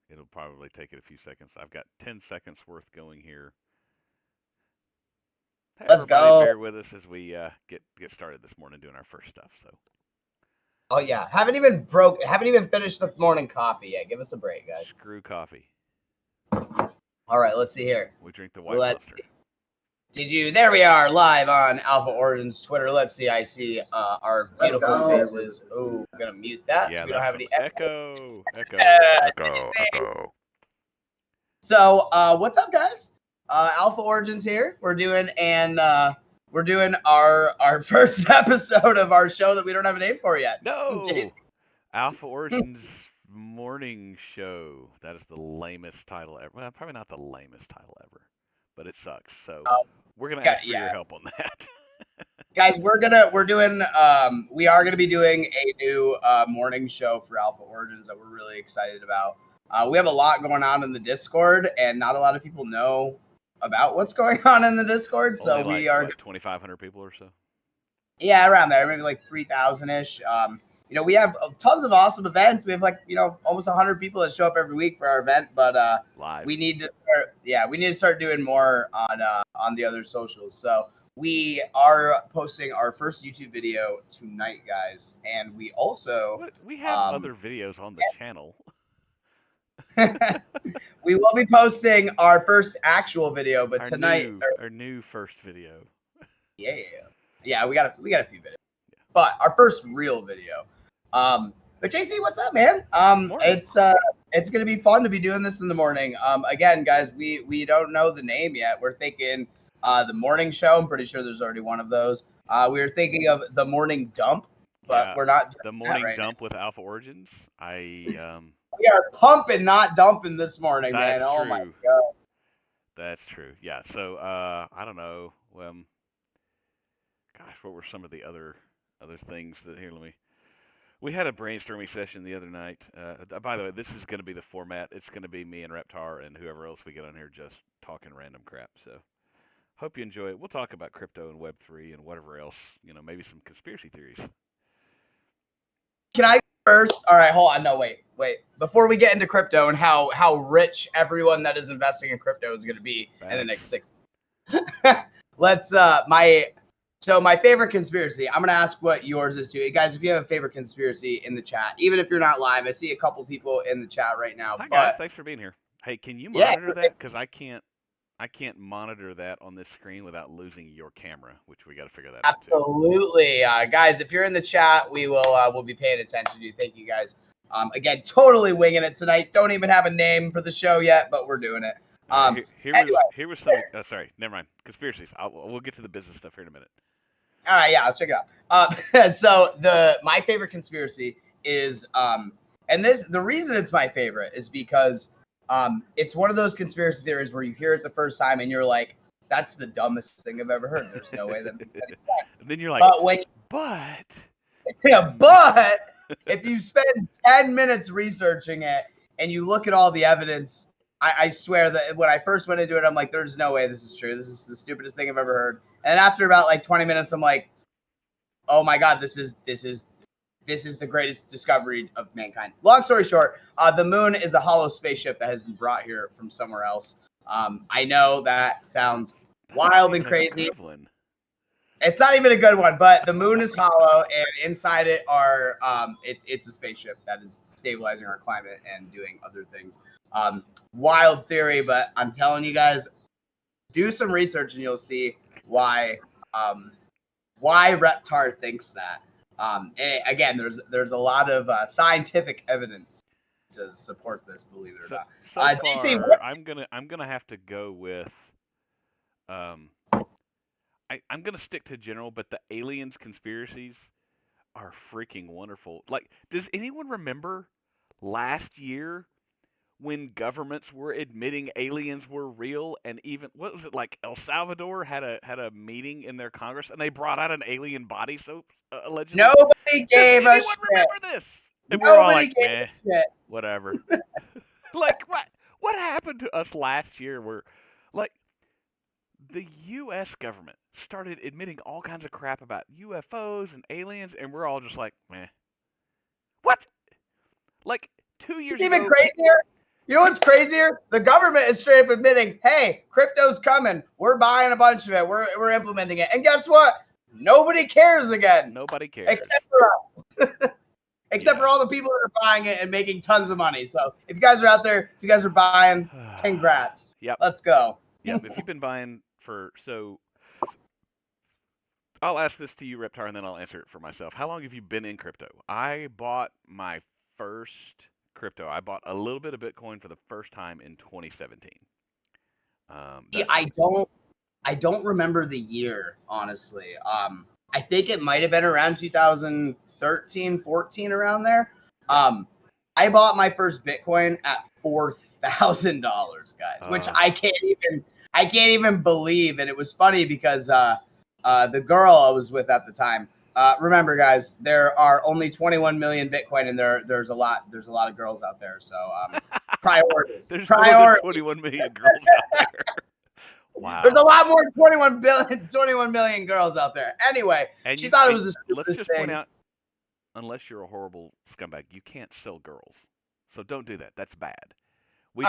it'll probably take it a few seconds. I've got 10 seconds worth going here. Hey, Let's everybody, go. bear with us as we get started this morning doing our first stuff. So, Oh yeah, haven't even finished the morning coffee yet. Give us a break, guys. screw coffee. All right, let's see here. We drink the white Let's luster. There we are live on Alpha Origins Twitter. Let's see. I see our beautiful faces. Oh, I'm gonna mute that so we don't have any echo. So, what's up, guys? Alpha Origins here. We're doing our first episode of our show that we don't have a name for yet. No, Jason. Alpha Origins morning show. That is the lamest title ever. Well, probably not the lamest title ever, but it sucks. So we're gonna ask for your help on that. Guys, we are gonna be doing a new morning show for Alpha Origins that we're really excited about. We have a lot going on in the Discord, and not a lot of people know about what's going on in the Discord. So Only we are 2,500 people or so. Yeah, around there, maybe like 3,000 ish. We have tons of awesome events. We have almost 100 people that show up every week for our event, but live. We need to start doing more on the other socials. So we are posting our first YouTube video tonight, guys, and we also we have other videos on the channel. We will be posting our first actual video, but tonight our new first video. Yeah, we got a few videos, but our first real video. But JC, what's up, man? It's gonna be fun to be doing this in the morning. Again, guys, we don't know the name yet. We're thinking the morning show. I'm pretty sure there's already one of those. We were thinking of the morning dump, but we're not the morning dump with Alpha Origins. We are pumping, not dumping this morning, man. Oh my god. That's true. Yeah. So I don't know. Gosh, what were some of the other things that here? We had a brainstorming session the other night. By the way, this is going to be the format. It's going to be me and Reptar and whoever else we get on here just talking random crap. So hope you enjoy it. We'll talk about crypto and Web3 and whatever else. Maybe some conspiracy theories. Can I first? All right, hold on. No, wait. Before we get into crypto and how rich everyone that is investing in crypto is going to be in the next 6 let's my favorite conspiracy. I'm gonna ask what yours is too, guys. If you have a favorite conspiracy in the chat, even if you're not live, I see a couple people in the chat right now. Hi guys, thanks for being here. Hey, can you monitor that? Because I can't monitor that on this screen without losing your camera, which we got to figure that out too. Absolutely, guys. If you're in the chat, we'll be paying attention to you. Thank you, guys. Again, totally winging it tonight. Don't even have a name for the show yet, but we're doing it. Here was some. Sorry, never mind. Conspiracies. We'll get to the business stuff here in a minute. All right, yeah, let's check it out. So my favorite conspiracy is the reason it's my favorite is because it's one of those conspiracy theories where you hear it the first time and you're like, that's the dumbest thing I've ever heard. There's no way that makes any sense. And then you're like, but if you spend 10 minutes researching it and you look at all the evidence, I swear that when I first went into it, I'm like, there's no way this is true. This is the stupidest thing I've ever heard. And after about 20 minutes, I'm like, oh my god, this is the greatest discovery of mankind. Long story short, the moon is a hollow spaceship that has been brought here from somewhere else. I know that sounds wild and crazy. It's not even a good one, but the moon is hollow, and inside it are it's a spaceship that is stabilizing our climate and doing other things. Wild theory, but I'm telling you guys, do some research and you'll see why Reptar thinks that. Again, there's a lot of scientific evidence to support this, believe it or not. So far, DC, I'm gonna have to go with I'm gonna stick to general, but the aliens conspiracies are freaking wonderful. Like, does anyone remember last year when governments were admitting aliens were real, and even what was it, like El Salvador had a meeting in their Congress and they brought out an alien body soap allegedly? Nobody gave a shit. Remember this? And we're all like, whatever. Like, what happened to us last year? Where, like, the U.S. government started admitting all kinds of crap about UFOs and aliens, and we're all just like, meh. What? Like 2 years ago. Even crazier. You know what's crazier? The government is straight up admitting, hey, crypto's coming. We're buying a bunch of it. We're implementing it. And guess what? Nobody cares again. Nobody cares. Except for us. Except Yeah. for all the people that are buying it and making tons of money. So if you guys are out there, if you guys are buying, congrats. Yep. Let's go. Yep. If you've been buying I'll ask this to you, Reptar, and then I'll answer it for myself. How long have you been in crypto? I bought my first crypto. I bought a little bit of Bitcoin for the first time in 2017. Yeah, I don't remember the year, honestly. I think it might have been around 2013, 14, around there. I bought my first Bitcoin at $4,000, guys, which I can't even believe. And it was funny because the girl I was with at the time. Remember, guys, there are only 21 million Bitcoin, and there's a lot of girls out there. So priorities. There's priorities. more than 21 million girls out there. Wow. There's a lot more than 21 million girls out there. Anyway, and she thought it was the stupidest Let's just thing. point out, unless you're a horrible scumbag, you can't sell girls. So don't do that. That's bad. We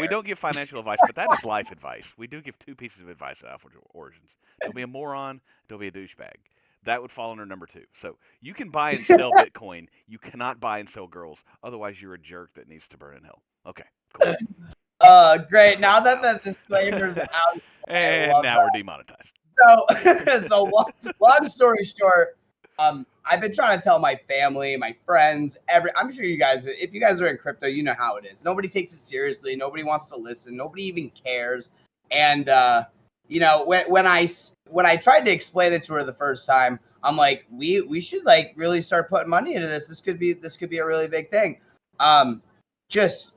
don't give financial advice, but that is life advice. We do give two pieces of advice at Alpha Origins. Don't be a moron. Don't be a douchebag. That would fall under number 2. So you can buy and sell Bitcoin. You cannot buy and sell girls. Otherwise, you're a jerk that needs to burn in hell. Okay, cool. Great. Now that the disclaimer's out, and now we're demonetized. So long story short, I've been trying to tell my family, my friends, I'm sure you guys, if you guys are in crypto, you know how it is. Nobody takes it seriously. Nobody wants to listen. Nobody even cares. And when I tried to explain it to her the first time, I'm like, we should like really start putting money into this. This could be a really big thing. Just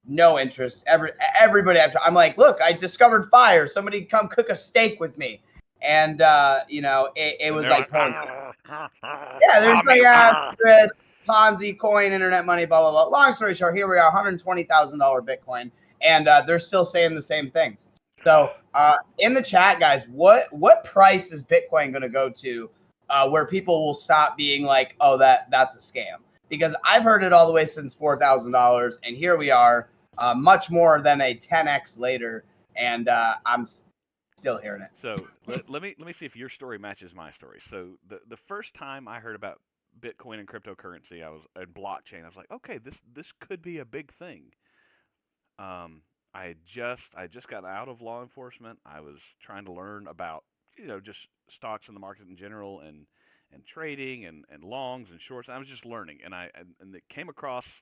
no interest. Everybody, I'm like, look, I discovered fire. Somebody come cook a steak with me. And it was like there's like Ponzi coin, internet money, blah blah blah. Long story short, here we are, $120,000 Bitcoin, and they're still saying the same thing. So in the chat, guys, what price is Bitcoin going to go to where people will stop being like, oh, that's a scam? Because I've heard it all the way since $4,000, and here we are, much more than a 10x later, and I'm still hearing it. So let me see if your story matches my story. So the first time I heard about Bitcoin and cryptocurrency, I was in blockchain. I was like, okay, this could be a big thing. I just got out of law enforcement. I was trying to learn about just stocks in the market in general and trading and longs and shorts. I was just learning, and it came across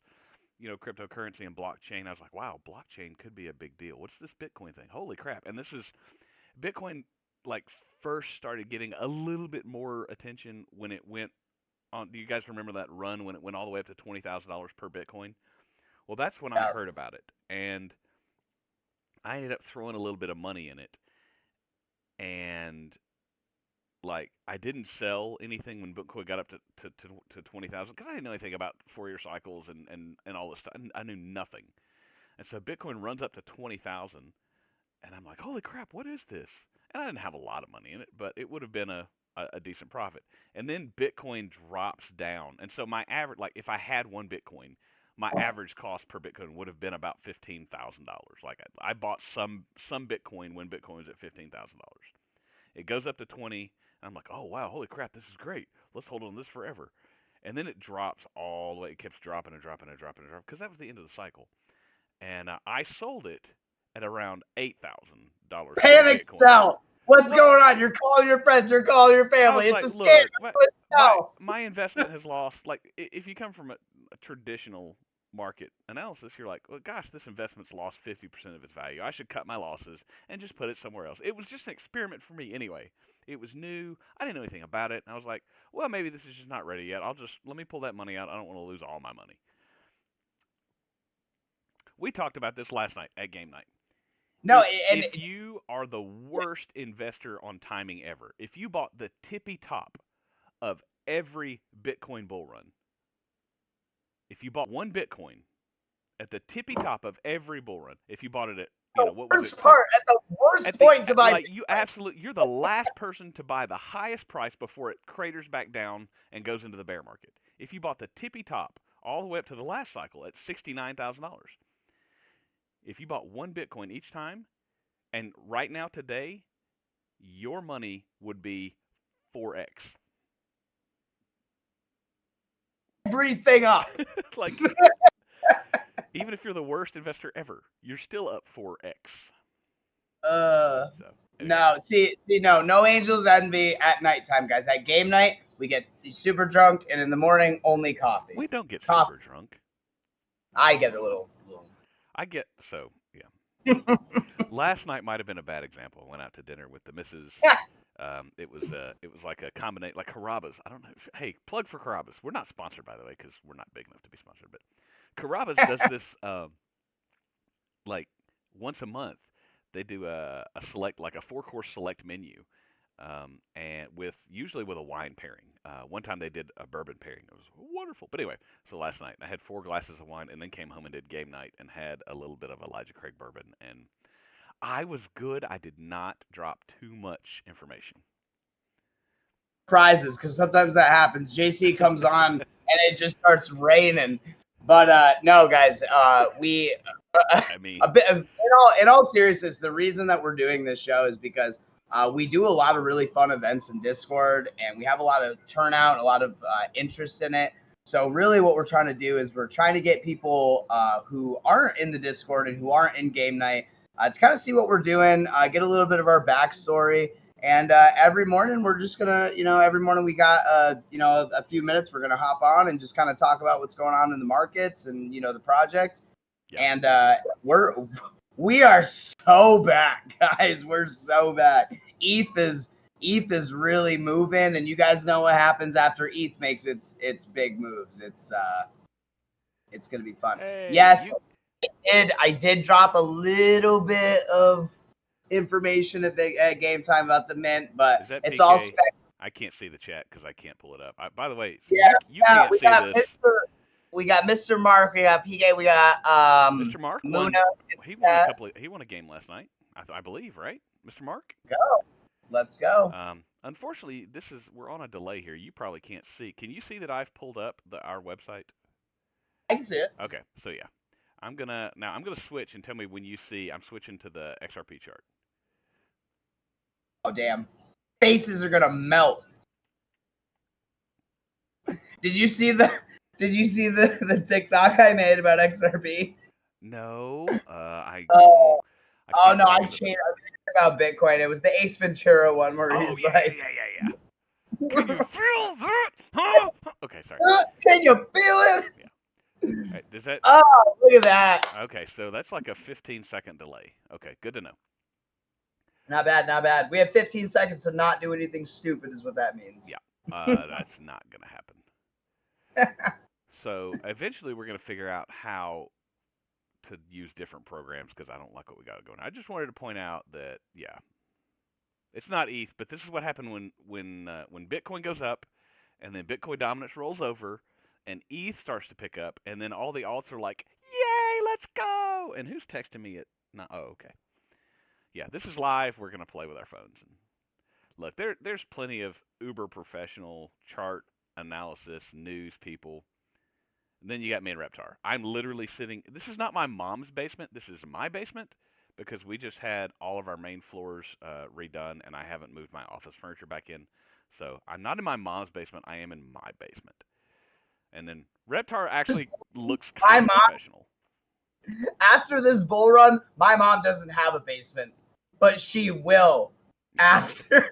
cryptocurrency and blockchain. I was like, wow, blockchain could be a big deal. What's this Bitcoin thing? Holy crap! And this is Bitcoin like first started getting a little bit more attention when it went on. Do you guys remember that run when it went all the way up to $20,000 per Bitcoin? Well, that's when I heard about it, and I ended up throwing a little bit of money in it, and like I didn't sell anything when Bitcoin got up to 20,000 because I didn't know anything about Fourier cycles and all this stuff. I knew nothing, and so Bitcoin runs up to 20,000. And I'm like, holy crap, what is this? And I didn't have a lot of money in it, but it would have been a decent profit. And then Bitcoin drops down. And so my average, like if I had one Bitcoin, my average cost per Bitcoin would have been about $15,000. Like I bought some Bitcoin when Bitcoin was at $15,000. It goes up to 20, and I'm like, oh wow, holy crap, this is great. Let's hold on to this forever. And then it drops all the way. It keeps dropping and dropping and dropping and dropping because that was the end of the cycle. And I sold it at around $8,000. Panic sell. What's going on? You're calling your friends. You're calling your family. It's a scam. My investment has lost. Like, if you come from a traditional market analysis, you're like, well, gosh, this investment's lost 50% of its value. I should cut my losses and just put it somewhere else. It was just an experiment for me anyway. It was new. I didn't know anything about it. And I was like, well, maybe this is just not ready yet. Let me pull that money out. I don't want to lose all my money. We talked about this last night at game night. No, if you are the worst investor on timing ever, if you bought the tippy top of every Bitcoin bull run, if you bought one Bitcoin at the tippy top of every bull run, if you bought it at what was it? At the worst point to buy. Like you're the last person to buy the highest price before it craters back down and goes into the bear market. If you bought the tippy top all the way up to the last cycle at $69,000. If you bought 1 Bitcoin each time, and right now today, your money would be 4x. Everything up. Like, even if you're the worst investor ever, you're still up 4x. So anyway. No Angels Envy at nighttime, guys. At game night, we get super drunk, and in the morning, only coffee. We don't get Coffee. super drunk. I get a little. I get yeah. Last night might have been a bad example. I went out to dinner with the missus. It was like a combination, like Carrabba's. I don't know. Hey, plug for Carrabba's. We're not sponsored, by the way, because we're not big enough to be sponsored. But Carrabba's does this like once a month. They do a select, like a 4-course select menu, and usually with a wine pairing. One time they did a bourbon pairing. It was wonderful. But anyway, so last night I had 4 glasses of wine, and then came home and did game night and had a little bit of Elijah Craig bourbon, and I was good. I did not drop too much information. Prizes, because sometimes that happens. JC comes on and it just starts raining. But no, guys, we. I mean, a bit in all seriousness, the reason that we're doing this show is because we do a lot of really fun events in Discord, and we have a lot of turnout, a lot of interest in it. So really, what we're trying to do is we're trying to get people who aren't in the Discord and who aren't in game night to kind of see what we're doing, get a little bit of our backstory. And every morning we're just gonna, every morning we got, a few minutes. We're gonna hop on and just kind of talk about what's going on in the markets and the project. Yeah. And we are so back, guys. We're so back. ETH is really moving, and you guys know what happens after ETH makes its big moves. It's gonna be fun. Hey, yes, I did drop a little bit of information at game time about the mint, but it's all I can't see the chat because I can't pull it up. By the way, yeah, you can't see this. We got Mr. Mark, we got PK, we got Mr. Mark. Luna. He won a game last night, I believe, right, Mr. Mark? Let's go. Unfortunately, we're on a delay here. You probably can't see. Can you see that I've pulled up our website? I can see it. Okay, so yeah, I'm gonna switch and tell me when you see. I'm switching to the XRP chart. Oh damn! Faces are gonna melt. Did you see the TikTok I made about XRP? No, I changed about Bitcoin. It was the Ace Ventura one where he's like, yeah. Can you feel that? Huh? Okay, sorry. Can you feel it? Yeah. Right, does that? Oh, look at that. Okay, so that's like a 15-second delay. Okay, good to know. Not bad. We have 15 seconds to not do anything stupid, is what that means. Yeah, that's not gonna happen. So eventually, we're gonna figure out how to use different programs because I don't like what we got going. I just wanted to point out that it's not ETH, but this is what happened when Bitcoin goes up, and then Bitcoin dominance rolls over, and ETH starts to pick up, and then all the alts are like, "Yay, let's go!" And who's texting me at? No, oh, okay. Yeah, this is live. We're gonna play with our phones. And look, there's plenty of uber professional chart analysis news people. And then you got me and Reptar. I'm literally sitting. This is not my mom's basement. This is my basement because we just had all of our main floors redone, and I haven't moved my office furniture back in. So I'm not in my mom's basement. I am in my basement. And then Reptar actually looks kind of professional. After this bull run, my mom doesn't have a basement, but she will after.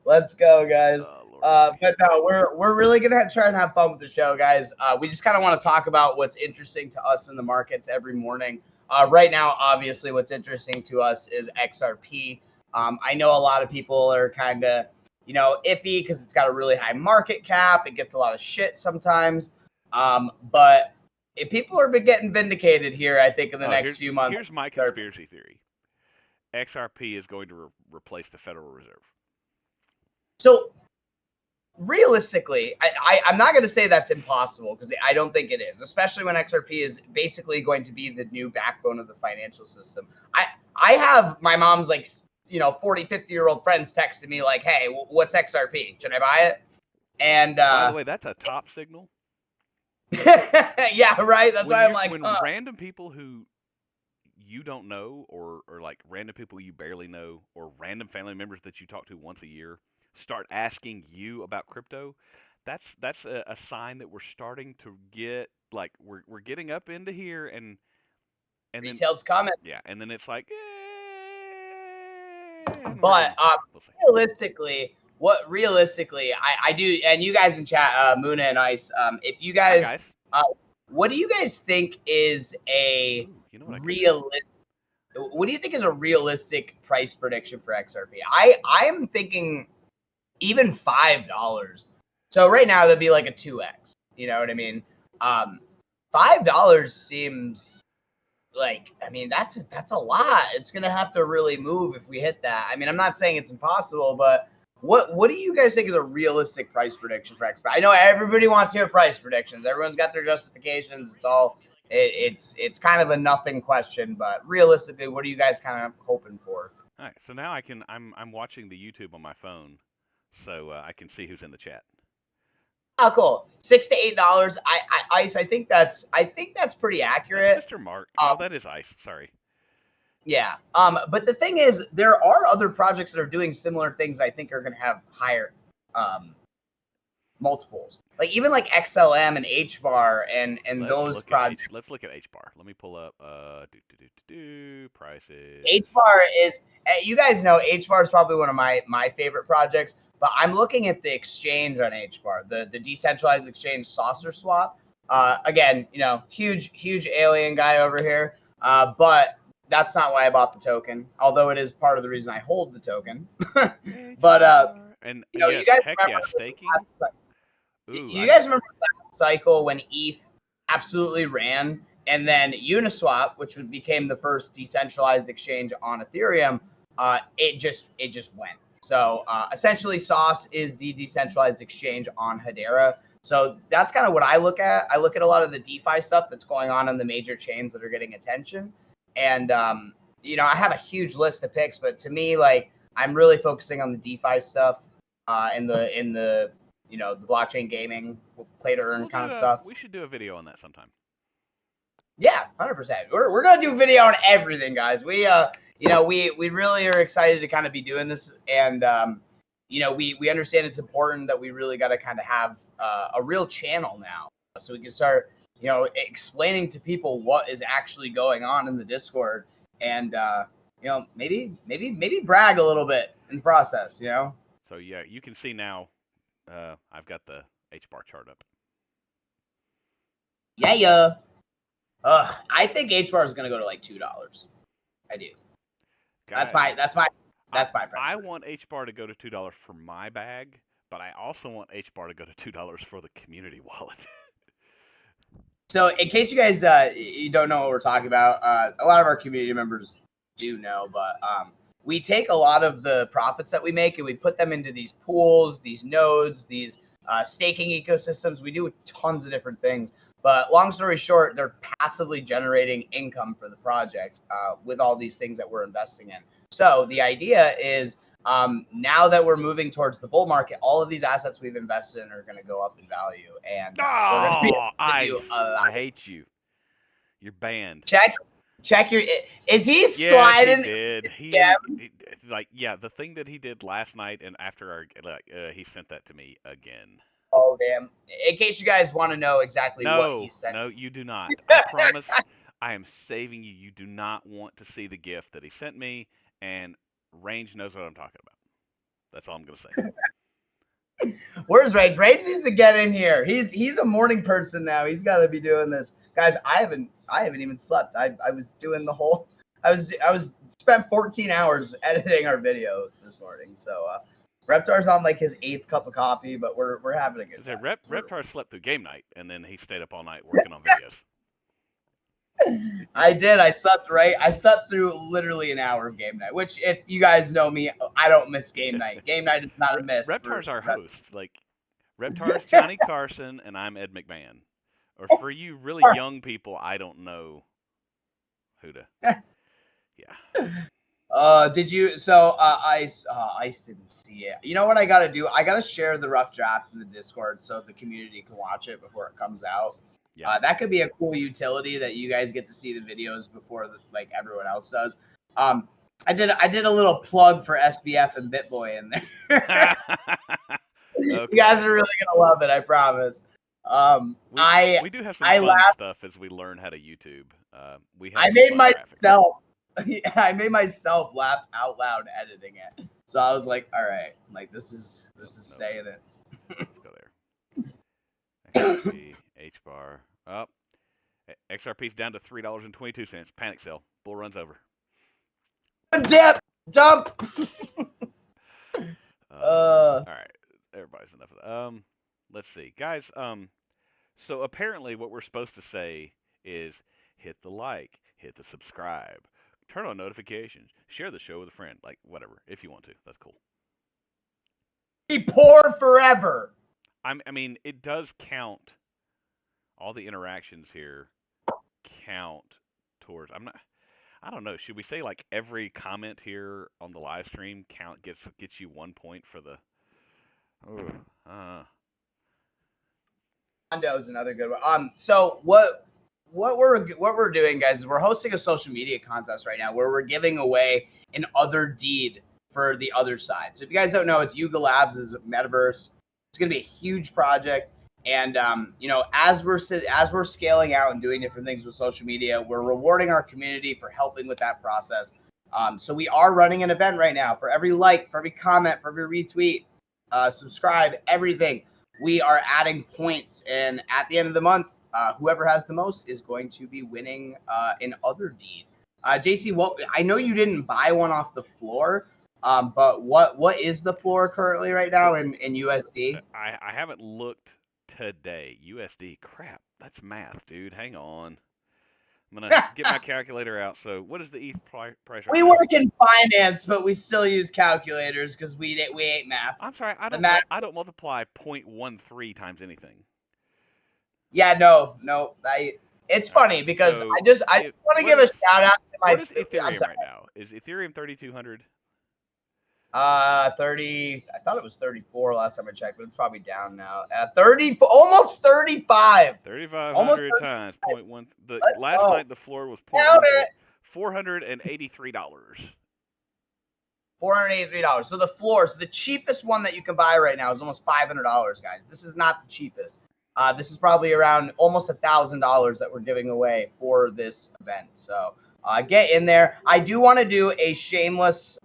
Let's go, guys. But no, we're really gonna try and have fun with the show, guys. We just kind of want to talk about what's interesting to us in the markets every morning. Right now, obviously, what's interesting to us is XRP. I know a lot of people are kind of, iffy because it's got a really high market cap. It gets a lot of shit sometimes. But if people are getting vindicated here, I think in the next few months. Here's my conspiracy theory: XRP is going to replace the Federal Reserve. So realistically, I'm not going to say that's impossible because I don't think it is, especially when XRP is basically going to be the new backbone of the financial system. I have my mom's 40, 50-year-old friends texting me like, hey, what's XRP? Should I buy it? And by the way, that's a top signal. Yeah, right. That's why I'm like, when huh. random people who you don't know, or like random people you barely know, or random family members that you talk to once a year start asking you about crypto, that's a sign that we're starting to get, like, we're getting up into here, and then Retail's coming. yeah, and then it's like, and we're But gonna, we'll see. realistically, I do, and you guys in chat, Muna and Ice, if you Hi guys, guys. what do you guys think is a Ooh, you know what I could do? realistic? What do you think is a realistic price prediction for XRP? I'm thinking even $5. So right now that'd be like a 2x. You know what I mean? Um, $5 seems like, I mean, that's a lot. It's gonna have to really move if we hit that. I mean, I'm not saying it's impossible, but what do you guys think is a realistic price prediction for XP? I know everybody wants to hear price predictions. Everyone's got their justifications. It's all it's kind of a nothing question, but realistically, what are you guys kind of hoping for? All right, so now I'm watching the YouTube on my phone, so I can see who's in the chat. Oh, cool. $6 to $8. Ice. I think that's pretty That's accurate. Mr. Mark. Um, Oh, that is Ice. Sorry. Yeah. But the thing is, there are other projects that are doing similar things. I think are going to have higher um, multiples. Like even like XLM and HBAR and those projects. Let's look at H bar. Let me pull up prices. HBAR is you guys know HBAR is probably one of my favorite projects. But I'm looking at the exchange on HBAR, the decentralized exchange Saucer Swap. Again, you know, huge alien guy over here. But that's not why I bought the token, although it is part of the reason I hold the token. But And you know, you yes, guys heck remember yeah, staking. Ooh, you guys remember last cycle when ETH absolutely ran, and then Uniswap, which became the first decentralized exchange on Ethereum, it just went. So essentially, Sauce is the decentralized exchange on Hedera. So that's kind of what I look at. I look at a lot of the DeFi stuff that's going on the major chains that are getting attention, and you know, I have a huge list of picks, but to me, like, I'm really focusing on the DeFi stuff, in the you know, the blockchain gaming, play to earn kind of stuff. we should do a video on that sometime. Yeah, 100%. We're gonna do video on everything, guys. We you know, we really are excited to kind of be doing this, and you know, we understand it's important that we really got to kind of have a real channel now, so we can start, you know, explaining to people what is actually going on in the Discord, and you know, maybe brag a little bit in the process, you know. So yeah, you can see now. I've got the H bar chart up. Yeah. I think HBAR is gonna go to like $2. I do. Guys, That's my price. I want H bar to go to $2 for my bag, but I also want H bar to go to $2 for the community wallet. So, in case you guys you don't know what we're talking about, a lot of our community members do know, but we take a lot of the profits that we make and we put them into these pools, these nodes, these staking ecosystems. We do tons of different things. But long story short, they're passively generating income for the project with all these things that we're investing in. So the idea is, now that we're moving towards the bull market, all of these assets we've invested in are going to go up in value, and we're going to be able to do Ice! a lot. I hate you. You're banned. Check your. Is he Yes, sliding? he did. Yeah. Like, yeah, the thing that he did last night and after our, he sent that to me again. Oh damn! In case you guys want to know exactly what he said. No, you do not. I promise. I am saving you. You do not want to see the gift that he sent me, and Range knows what I'm talking about. That's all I'm gonna say. Where's Rage? Rage needs to get in here. He's a morning person now. He's got to be doing this, guys. I haven't even slept. I was doing the whole. I was spent 14 hours editing our video this morning. So Reptar's on like his 8th cup of coffee, but we're having a good time. Reptar slept through game night, and then he stayed up all night working on videos. I did. I slept through literally an hour of game night, which, if you guys know me, I don't miss game night. Game night is not a miss. Reptar's our host. Like, Reptar's Johnny Carson, and I'm Ed McMahon. Or for you really young people, I don't know who to. Yeah. Did you? So Ice didn't see it. You know what I gotta do? I gotta share the rough draft in the Discord so the community can watch it before it comes out. Yeah. That could be a cool utility that you guys get to see the videos before like everyone else does. Um, I did a little plug for SBF and BitBoy in there. You guys Okay. are really gonna love it, I promise. We we do have some I fun laughed. stuff as we learn how to YouTube. We have I some made fun graphics. myself. I made myself laugh out loud editing it. So I was like, all right, like this is Nope. staying in. Let's go there. XRP, H bar. Up. XRP's down to $3.22. Panic sell. Bull runs over. Dip, dump. All right. Everybody's enough of that. Let's see, guys. So apparently, what we're supposed to say is hit the like, hit the subscribe, turn on notifications, share the show with a friend, like whatever, if you want to. That's cool. Be poor forever. I mean, it does count. All the interactions here count towards. I don't know. Should we say like every comment here on the live stream gets you 1 point for the? Oh, Mondo is another good one. So what we're doing, guys, is we're hosting a social media contest right now where we're giving away an other deed for the other side. So if you guys don't know, it's Yuga Labs is a metaverse. It's going to be a huge project, and as we're scaling out and doing different things with social media, we're rewarding our community for helping with that process. So we are running an event right now for every like, for every comment, for every retweet, subscribe, everything. We are adding points, and at the end of the month, whoever has the most is going to be winning an other deed. JC, what I know you didn't buy one off the floor, but what is the floor currently right so now in USD? I haven't looked today. USD. Crap. That's math, dude. Hang on. I'm gonna get my calculator out. So what is the ETH price right We now? work in finance, but we still use calculators because we ain't math. I'm sorry. The math. I don't multiply 0.13 times anything. Yeah, no. It's All right. funny because So I just want to give a shout out to what my. is I'm Ethereum sorry. right now? Is Ethereum 3,200? 30. I thought it was 34 last time I checked, but it's probably down now. 30, almost 35. Almost 3,500 times 35. 0.1. The Let's last go. night the floor was Count 0.14. it. $483. $483. So the floor, so the cheapest one that you can buy right now is almost $500, guys. This is not the cheapest. This is probably around almost $1,000 that we're giving away for this event. So get in there. I do want to do a shameless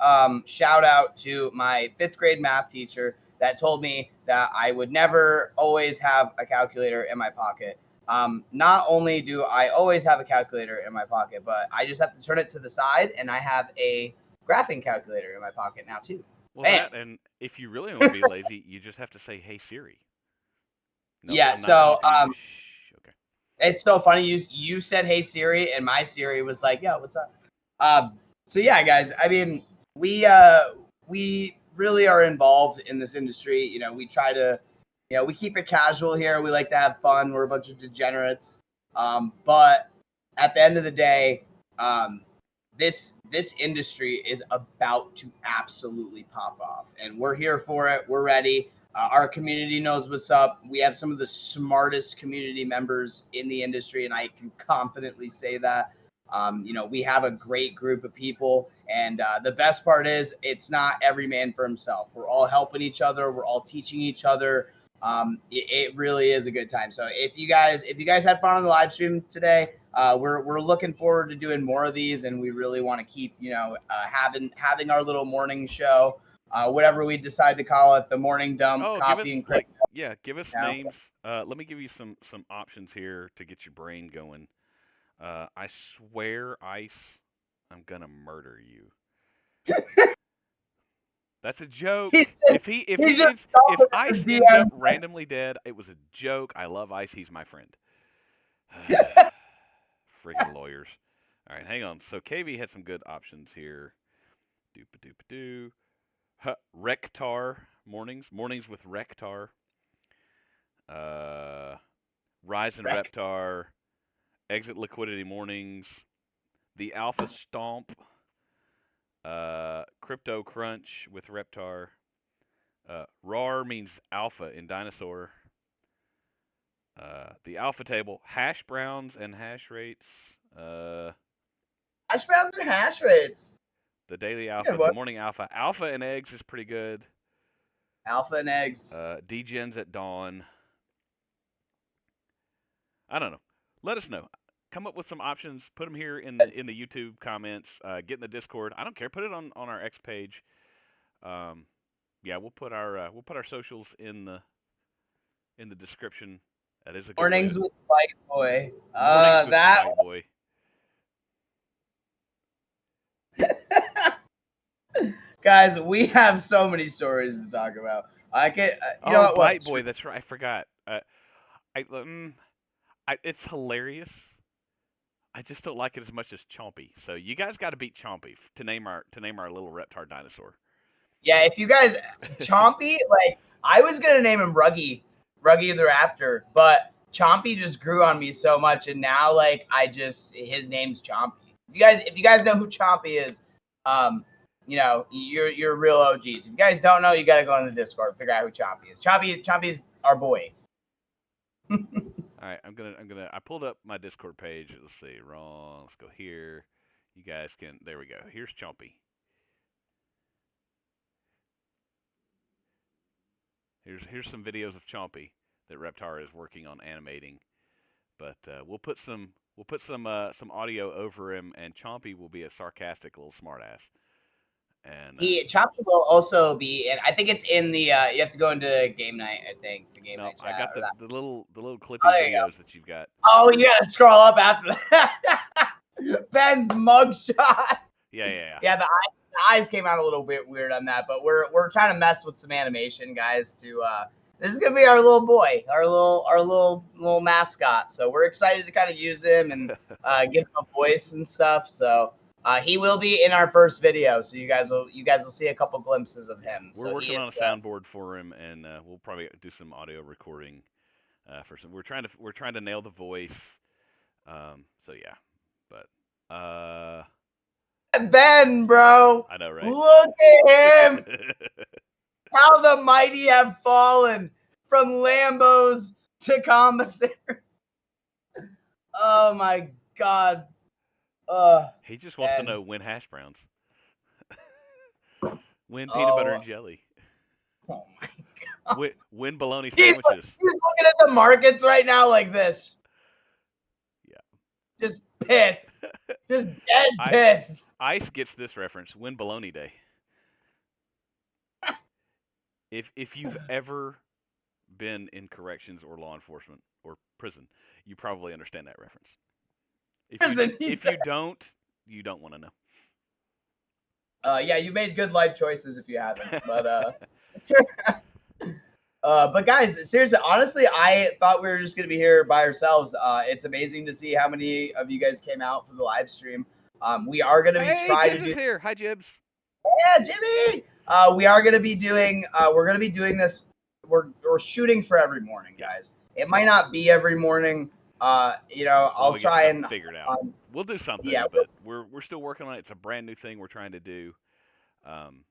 shout out to my 5th grade math teacher that told me that I would never always have a calculator in my pocket. Not only do I always have a calculator in my pocket, but I just have to turn it to the side and I have a graphing calculator in my pocket now too. Well, Bam. that, and if you really want to be lazy, you just have to say, "Hey Siri." Nope, Yeah, I'm not so talking to you. Shh. Okay. it's so funny. You said hey Siri, and my Siri was like, "Yo, what's up?" So yeah, guys. I mean, we really are involved in this industry. We try to, we keep it casual here. We like to have fun. We're a bunch of degenerates. But at the end of the day, this industry is about to absolutely pop off, and we're here for it. We're ready. Our community knows what's up. We have some of the smartest community members in the industry, and I can confidently say that. We have a great group of people, and the best part is it's not every man for himself. We're all helping each other. We're all teaching each other. It really is a good time. So if you guys had fun on the live stream today, we're looking forward to doing more of these, and we really want to keep having our little morning show. Whatever we decide to call it, the morning dump, Oh, give coffee us and crypto. give us Now. names. Let me give you some options here to get your brain going. I swear, Ice, I'm gonna murder you. That's a joke. If Ice ends up randomly dead, it was a joke. I love Ice. He's my friend. Freaking lawyers. All right, hang on. So KV had some good options here. Doop doop doo. Rectar mornings with Rectar. Rise and Reptar. Exit liquidity mornings. The Alpha Stomp. Crypto Crunch with Reptar. RAR means alpha in dinosaur. The alpha table, hash browns and hash rates. Hash browns or hash rates? The daily Good alpha, the one. morning alpha. Alpha and eggs is pretty good. Alpha and eggs. Degens at dawn. I don't know. Let us know. Come up with some options. Put them here in the YouTube comments. Get in the Discord. I don't care. Put it on our X page. Yeah, we'll put our socials in the description. That is a good way. Mornings with White Boy. Mornings with That. White Boy. Guys, we have so many stories to talk about. I can, you know Oh, what? Bite Boy. That's right. I forgot. It's hilarious. I just don't like it as much as Chompy. So you guys got to beat Chompy to name our little reptar dinosaur. Yeah, if you guys, Chompy, like I was gonna name him Ruggy the Raptor, but Chompy just grew on me so much, and now like his name's Chompy. If you guys know who Chompy is, you know you're real OGs. If you guys don't know, you gotta go on the Discord and figure out who Chompy is. Chompy's our boy. All right, I pulled up my Discord page. Let's see, wrong. Let's go here. You guys can. There we go. Here's Chompy. Here's some videos of Chompy that Reptar is working on animating. But we'll put some audio over him, and Chompy will be a sarcastic little smartass. And Chompy will also be, and I think it's in the. You have to go into game night. I think the game night chat. I got the little clippy videos that you've got. Oh, you gotta scroll up after that. Ben's mugshot. Yeah. Yeah, the eyes came out a little bit weird on that, but we're trying to mess with some animation, guys. This is gonna be our little boy, our little mascot. So we're excited to kind of use him and give him a voice and stuff. So he will be in our first video. So you guys will see a couple glimpses of him. We're working on a soundboard for him, and we'll probably do some audio recording for some. We're trying to nail the voice. So yeah, but Ben, bro. I know, right? Look at him. How the mighty have fallen from Lambos to commissary. Oh my God. He just wants to know when hash browns. When peanut butter and jelly. Oh my God. When bologna sandwiches. He's looking at the markets right now like this. Yeah. Just pissed. Just dead pissed. Ice gets this reference. When bologna day. If you've ever been in corrections or law enforcement or prison, you probably understand that reference. If you don't want to know. Yeah, you made good life choices if you haven't. But guys, seriously, honestly, I thought we were just gonna be here by ourselves. It's amazing to see how many of you guys came out for the live stream. We are gonna be trying to do. Here. Hi, Jibs. Yeah, Jimmy. We are gonna be doing. We're gonna be doing this. We're shooting for every morning, guys. It might not be every morning. I'll try and figure it out. We'll do something. Yeah, but we're still working on it. It's a brand new thing we're trying to do. And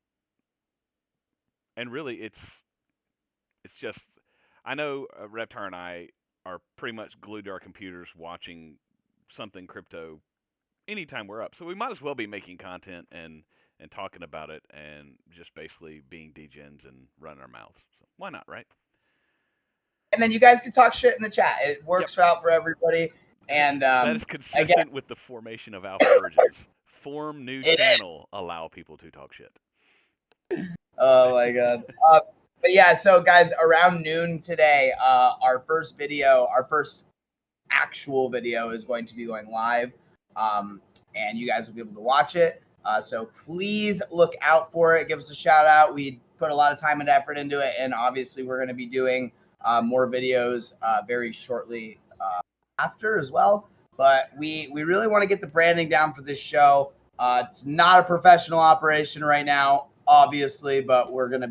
really, it's just. I know Reptar and I are pretty much glued to our computers watching something crypto anytime we're up. So we might as well be making content and talking about it and just basically being degens and running our mouths. So why not, right? And then you guys can talk shit in the chat. It works out for everybody. And that is consistent with the formation of Alpha Origins. Form new channel, allow people to talk shit. Oh my God. But yeah, so guys, around noon today, our first actual video is going to be going live. And you guys will be able to watch it. So please look out for it. Give us a shout out. We put a lot of time and effort into it. And obviously we're going to be doing more videos very shortly after as well. But we really want to get the branding down for this show. It's not a professional operation right now, obviously, but we're gonna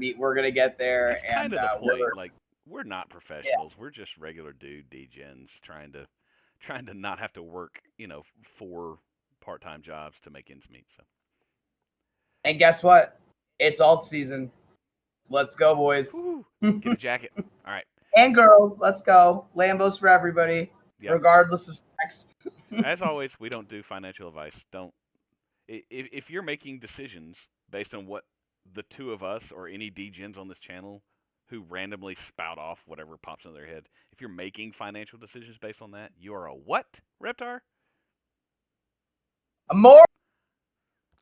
get there. That's kind of the point. Like, we're not professionals. Yeah. We're just regular degens trying to not have to work, 4 part-time jobs to make ends meet. So. And guess what? It's alt season. Let's go, boys. Get a jacket. All right. And girls, let's go. Lambos for everybody, Yeah. regardless of sex. As always, we don't do financial advice. Don't. If you're making decisions based on what the two of us or any degens on this channel who randomly spout off whatever pops into their head, if you're making financial decisions based on that, you are a what, Reptar? More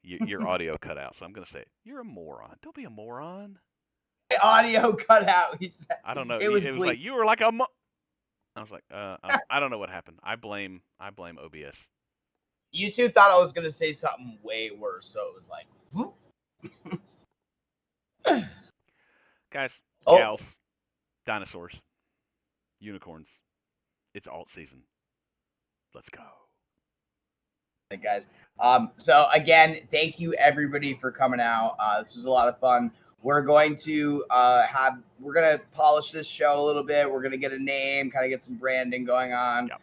Your audio cut out, so I'm going to say it. You're a moron. Don't be a moron. audio cut out. He said I don't know. it was It was bleak. like, you were like a I was like, I don't know what happened. I blame OBS. You two thought I was gonna say something way worse, so it was like, whoop. Guys, Oh, gals, dinosaurs, unicorns. It's alt season. Let's go. guys. So again, thank you everybody for coming out. This was a lot of fun. We're going to we're gonna polish this show a little bit. We're gonna get a name, kind of get some branding going on. Yep.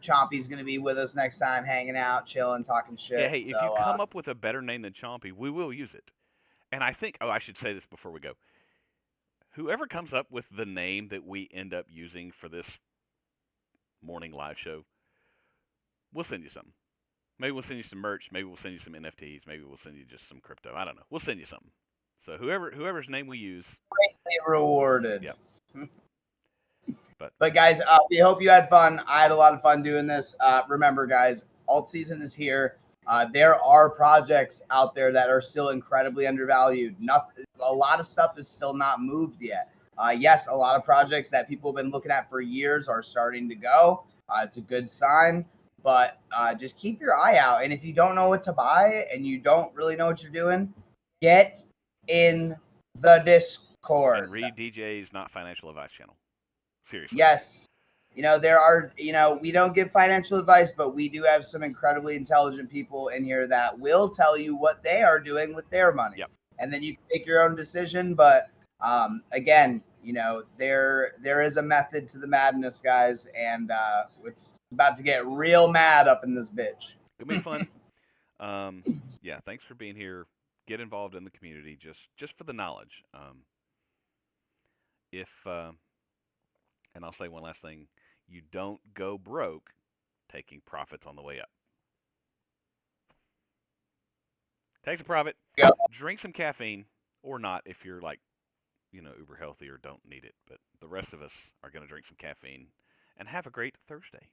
Chompy's gonna be with us next time, hanging out, chilling, talking shit. Yeah, hey, so, if you come up with a better name than Chompy, we will use it. And I think, I should say this before we go. Whoever comes up with the name that we end up using for this morning live show, we'll send you something. Maybe we'll send you some merch. Maybe we'll send you some NFTs. Maybe we'll send you just some crypto. I don't know. We'll send you something. So whoever's name we use, greatly rewarded. Yep. But guys, we hope you had fun. I had a lot of fun doing this. Remember, guys, alt season is here. There are projects out there that are still incredibly undervalued. A lot of stuff is still not moved yet. Yes, a lot of projects that people have been looking at for years are starting to go. It's a good sign, but just keep your eye out. And if you don't know what to buy and you don't really know what you're doing, get in the Discord. And read DJ's Not Financial Advice channel. Seriously. Yes. There are, we don't give financial advice, but we do have some incredibly intelligent people in here that will tell you what they are doing with their money. Yep. And then you can make your own decision. But again, there is a method to the madness, guys. And it's about to get real mad up in this bitch. It'll be fun. Yeah, thanks for being here. Get involved in the community just for the knowledge. And I'll say one last thing. You don't go broke taking profits on the way up. Take some profit. Yep. Drink some caffeine or not if you're like, uber healthy or don't need it. But the rest of us are going to drink some caffeine and have a great Thursday.